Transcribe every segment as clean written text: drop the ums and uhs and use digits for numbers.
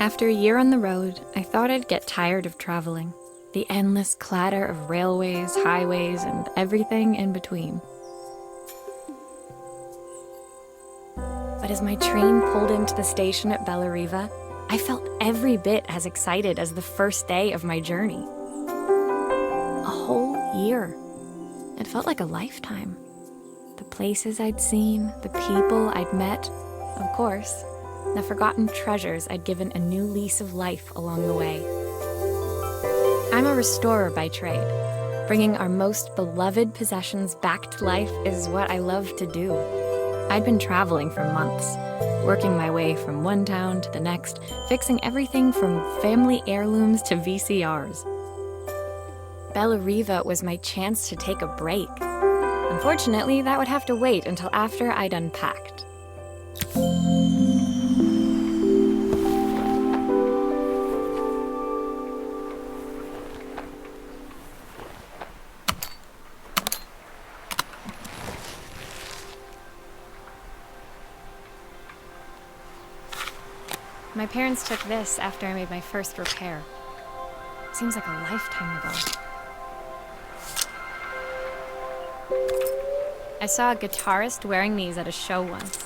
After a year on the road, I thought I'd get tired of traveling. The endless clatter of railways, highways, and everything in between. But as my train pulled into the station at Bellariva, I felt every bit as excited as the first day of my journey. A whole year. It felt like a lifetime. The places I'd seen, the people I'd met, of course, the forgotten treasures I'd given a new lease of life along the way. I'm a restorer by trade. Bringing our most beloved possessions back to life is what I love to do. I'd been traveling for months, working my way from one town to the next, fixing everything from family heirlooms to VCRs. Bellariva was my chance to take a break. Unfortunately, that would have to wait until after I'd unpacked. My parents took this after I made my first repair. Seems like a lifetime ago. I saw a guitarist wearing these at a show once.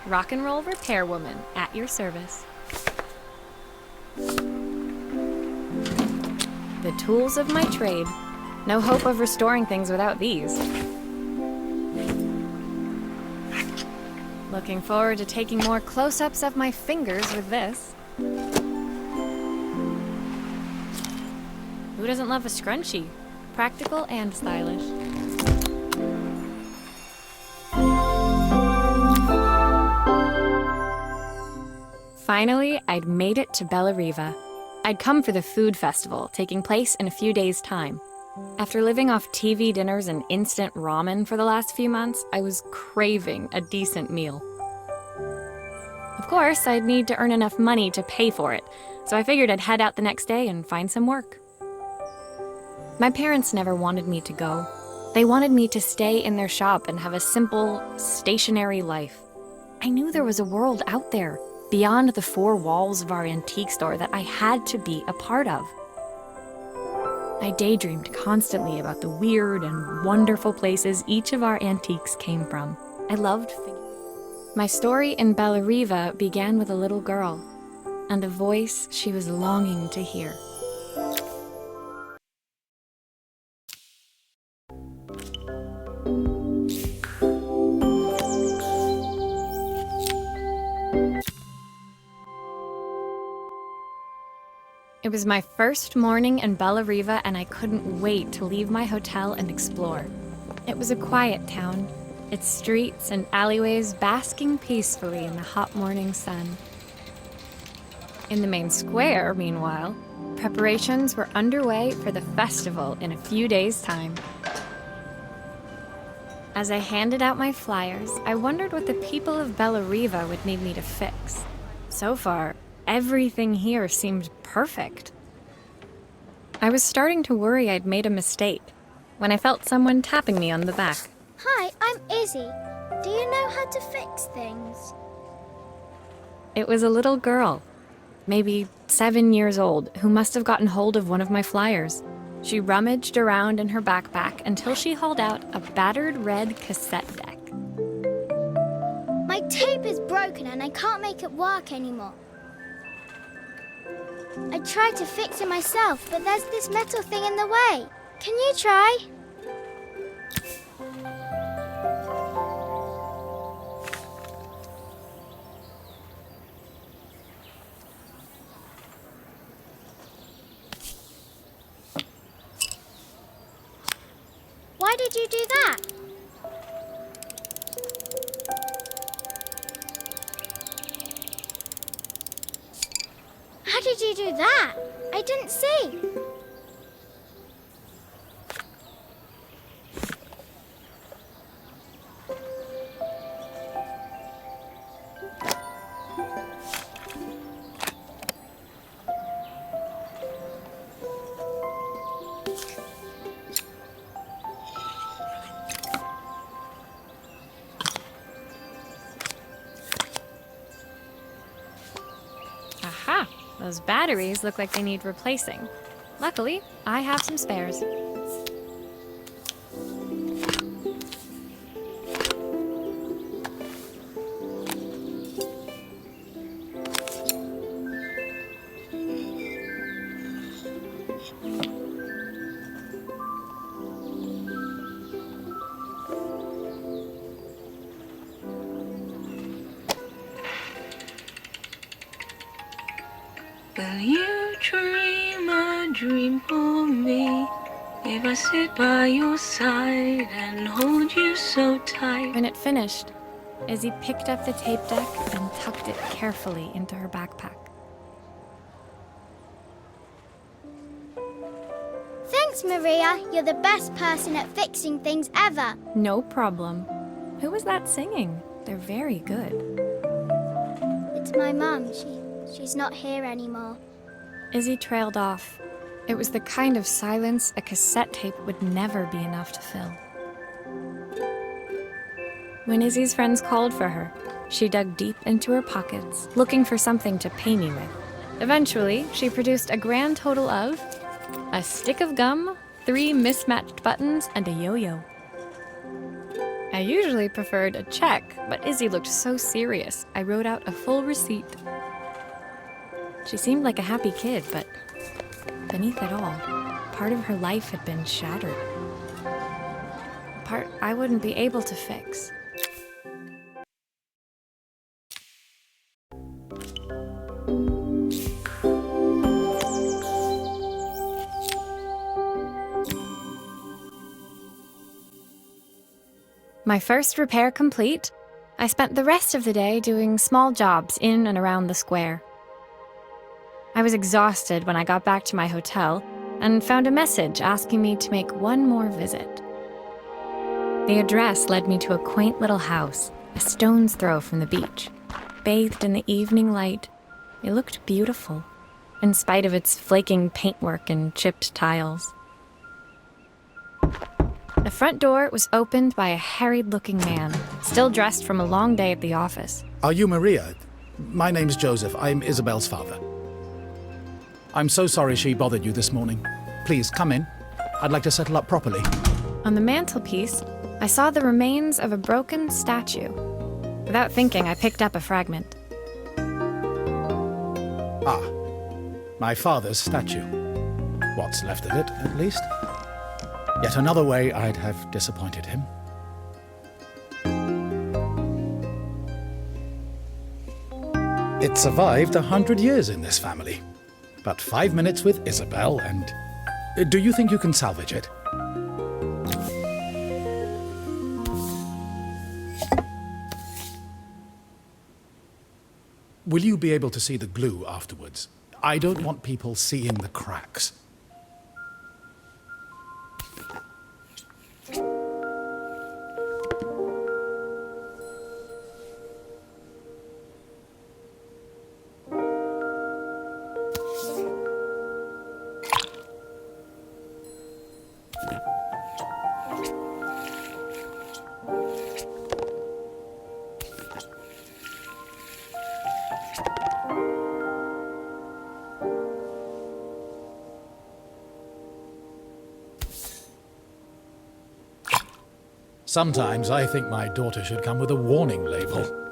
Rock and roll repair woman, at your service. The tools of my trade. No hope of restoring things without these. Looking forward to taking more close-ups of my fingers with this. Who doesn't love a scrunchie? Practical and stylish. Finally, I'd made it to Bellariva. I'd come for the food festival, taking place in a few days' time. After living off TV dinners and instant ramen for the last few months, I was craving a decent meal. Of course, I'd need to earn enough money to pay for it, so I figured I'd head out the next day and find some work. My parents never wanted me to go. They wanted me to stay in their shop and have a simple, stationary life. I knew there was a world out there, beyond the four walls of our antique store, that I had to be a part of. I daydreamed constantly about the weird and wonderful places each of our antiques came from. I loved figuring. My story in Bellariva began with a little girl, and a voice she was longing to hear. It was my first morning in Bellariva, and I couldn't wait to leave my hotel and explore. It was a quiet town, its streets and alleyways basking peacefully in the hot morning sun. In the main square, meanwhile, preparations were underway for the festival in a few days' time. As I handed out my flyers, I wondered what the people of Bellariva would need me to fix. So far, everything here seemed perfect. I was starting to worry I'd made a mistake when I felt someone tapping me on the back. Hi, I'm Izzy. Do you know how to fix things? It was a little girl, maybe 7 years old, who must have gotten hold of one of my flyers. She rummaged around in her backpack until she hauled out a battered red cassette deck. My tape is broken and I can't make it work anymore. I tried to fix it myself, but there's this metal thing in the way. Can you try? Why did you do that? How did you do that? I didn't see. Aha! Those batteries look like they need replacing. Luckily, I have some spares. Will you dream a dream for me if I sit by your side and hold you so tight? When it finished, Izzy picked up the tape deck and tucked it carefully into her backpack. Thanks, Maria. You're the best person at fixing things ever. No problem. Who was that singing? They're very good. It's my mum. She's not here anymore. Izzy trailed off. It was the kind of silence a cassette tape would never be enough to fill. When Izzy's friends called for her, she dug deep into her pockets, looking for something to pay me with. Eventually, she produced a grand total of a stick of gum, 3 mismatched buttons, and a yo-yo. I usually preferred a check, but Izzy looked so serious, I wrote out a full receipt. She seemed like a happy kid, but beneath it all, part of her life had been shattered. A part I wouldn't be able to fix. My first repair complete, I spent the rest of the day doing small jobs in and around the square. I was exhausted when I got back to my hotel and found a message asking me to make one more visit. The address led me to a quaint little house, a stone's throw from the beach. Bathed in the evening light, it looked beautiful, in spite of its flaking paintwork and chipped tiles. The front door was opened by a harried-looking man, still dressed from a long day at the office. Are you Maria? My name's Joseph. I'm Isabel's father. I'm so sorry she bothered you this morning. Please, come in. I'd like to settle up properly. On the mantelpiece, I saw the remains of a broken statue. Without thinking, I picked up a fragment. Ah, my father's statue. What's left of it, at least. Yet another way I'd have disappointed him. It survived 100 years in this family. But 5 minutes with Isabel and... Do you think you can salvage it? Will you be able to see the glue afterwards? I don't want people seeing the cracks. Sometimes I think my daughter should come with a warning label.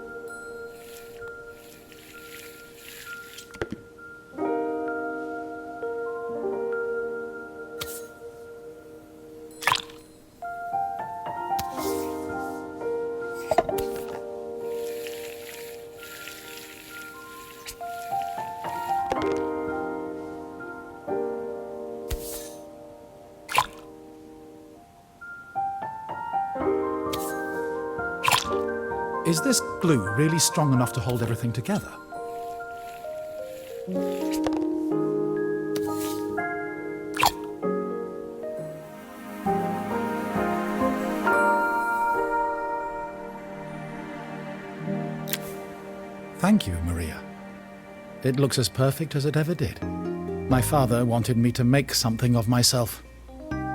Is this glue really strong enough to hold everything together? Thank you, Maria. It looks as perfect as it ever did. My father wanted me to make something of myself.